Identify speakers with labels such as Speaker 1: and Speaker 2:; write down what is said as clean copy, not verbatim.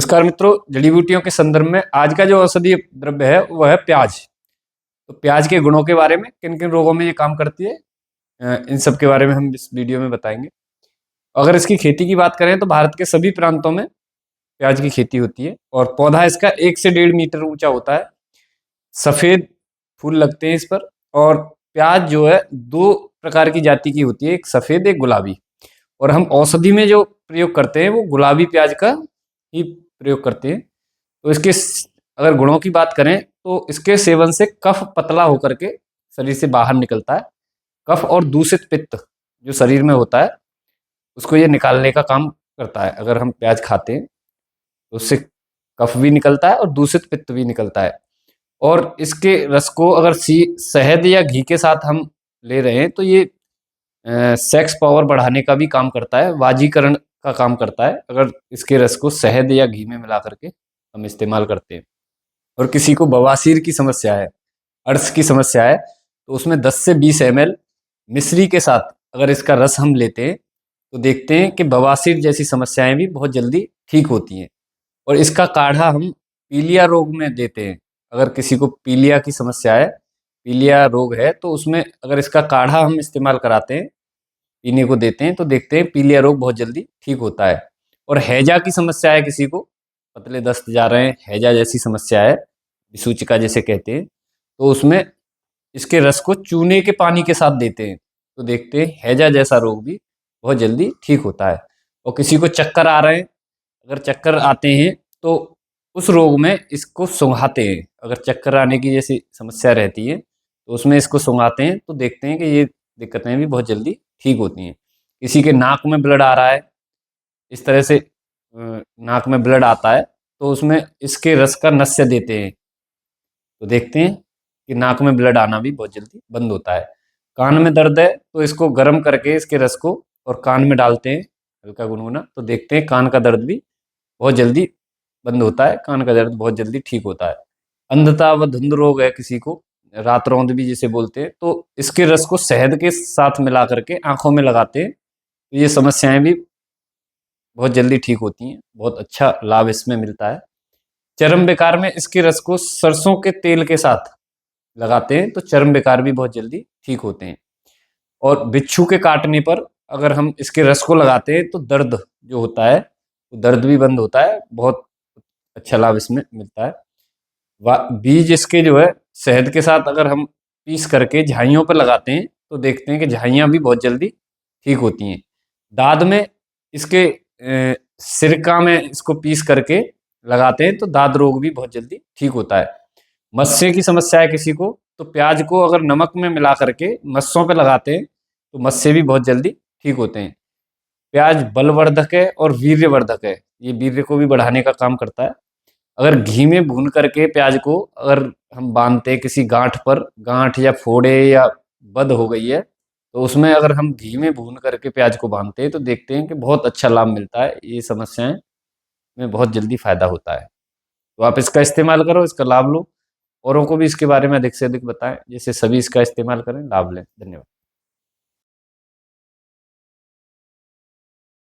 Speaker 1: नमस्कार मित्रों, जड़ी बूटियों के संदर्भ में आज का जो औषधीय द्रव्य है वह है प्याज। तो प्याज के गुणों के बारे में, किन किन रोगों में ये काम करती है, इन सब के बारे में हम इस वीडियो में बताएंगे। अगर इसकी खेती की बात करें तो भारत के सभी प्रांतों में प्याज की खेती होती है और पौधा इसका 1 से 1.5 मीटर ऊंचा होता है। सफेद फूल लगते हैं इस पर। और प्याज जो है दो प्रकार की जाति की होती है, एक सफेद एक गुलाबी। और हम औषधि में जो प्रयोग करते हैं वो गुलाबी प्याज का ही प्रयोग करते हैं। तो इसके अगर गुणों की बात करें तो इसके सेवन से कफ पतला होकर के शरीर से बाहर निकलता है। कफ और दूषित पित्त जो शरीर में होता है उसको ये निकालने का काम करता है। अगर हम प्याज खाते हैं तो उससे कफ भी निकलता है और दूषित पित्त भी निकलता है। और इसके रस को अगर शहद या घी के साथ हम ले रहे हैं तो ये सेक्स पावर बढ़ाने का भी काम करता है, वाजीकरण का काम करता है अगर इसके रस को शहद या घी में मिला करके हम इस्तेमाल करते हैं। और किसी को बवासीर की समस्या है, अर्श की समस्या है, तो उसमें 10 से 20 ml मिश्री के साथ अगर इसका रस हम लेते हैं तो देखते हैं कि बवासीर जैसी समस्याएं भी बहुत जल्दी ठीक होती हैं। और इसका काढ़ा हम पीलिया रोग में देते हैं। अगर किसी को पीलिया की समस्या है, पीलिया रोग है, तो उसमें अगर इसका काढ़ा हम इस्तेमाल कराते हैं, पीने को देते हैं, तो देखते हैं पीलिया रोग बहुत जल्दी ठीक होता है। और हैजा की समस्या है किसी को, पतले दस्त जा रहे हैं, हैजा जैसी समस्या है, विसूचिका जैसे कहते हैं, तो उसमें इसके रस को चूने के पानी के साथ देते हैं तो देखते हैं हैजा जैसा रोग भी बहुत जल्दी ठीक होता है। और किसी को चक्कर आ रहे हैं, अगर चक्कर आते हैं तो उस रोग में इसको सुंघाते हैं। अगर चक्कर आने की जैसी समस्या रहती है तो उसमें इसको सुंघाते हैं तो देखते हैं कि ये दिक्कतें भी बहुत जल्दी ठीक होती हैं। किसी के नाक में ब्लड आ रहा है, इस तरह से नाक में ब्लड आता है तो उसमें इसके रस का नस्य देते हैं तो देखते हैं कि नाक में ब्लड आना भी बहुत जल्दी बंद होता है। कान में दर्द है तो इसको गर्म करके इसके रस को और कान में डालते हैं हल्का गुनगुना, तो देखते हैं कान का दर्द भी बहुत जल्दी बंद होता है, कान का दर्द बहुत जल्दी ठीक होता है। अंधता व धुंध रोग है किसी को, रात रौंद भी जिसे बोलते हैं, तो इसके रस को शहद के साथ मिला करके आंखों में लगाते हैं तो ये समस्याएं भी बहुत जल्दी ठीक होती हैं, बहुत अच्छा लाभ इसमें मिलता है। चर्म विकार में इसके रस को सरसों के तेल के साथ लगाते हैं तो चर्म विकार भी बहुत जल्दी ठीक होते हैं। और बिच्छू के काटने पर अगर हम इसके रस को लगाते हैं तो दर्द जो होता है वो दर्द भी बंद होता है, बहुत अच्छा लाभ इसमें मिलता है। बीज इसके जो है शहद के साथ अगर हम पीस करके झाइयों पर लगाते हैं तो देखते हैं कि झाइयाँ भी बहुत जल्दी ठीक होती हैं। दाद में इसके सिरका में इसको पीस करके लगाते हैं तो दाद रोग भी बहुत जल्दी ठीक होता है। मस्से की समस्या है किसी को तो प्याज को अगर नमक में मिला करके मस्सों पे लगाते हैं तो मस्से भी बहुत जल्दी ठीक होते हैं। प्याज बलवर्धक है और वीर्यवर्धक है, ये वीर्य को भी बढ़ाने का काम करता है। अगर घी में भून करके प्याज को अगर हम बांधते हैं किसी गांठ पर, गांठ या फोड़े या बद हो गई है, तो उसमें अगर हम घी में भून करके प्याज को बांधते हैं तो देखते हैं कि बहुत अच्छा लाभ मिलता है, ये समस्याएं में बहुत जल्दी फायदा होता है। तो आप इसका इस्तेमाल करो, इसका लाभ लो, औरों को भी इसके बारे में अधिक से अधिक बताएं जिससे सभी इसका इस्तेमाल करें, लाभ लें। धन्यवाद।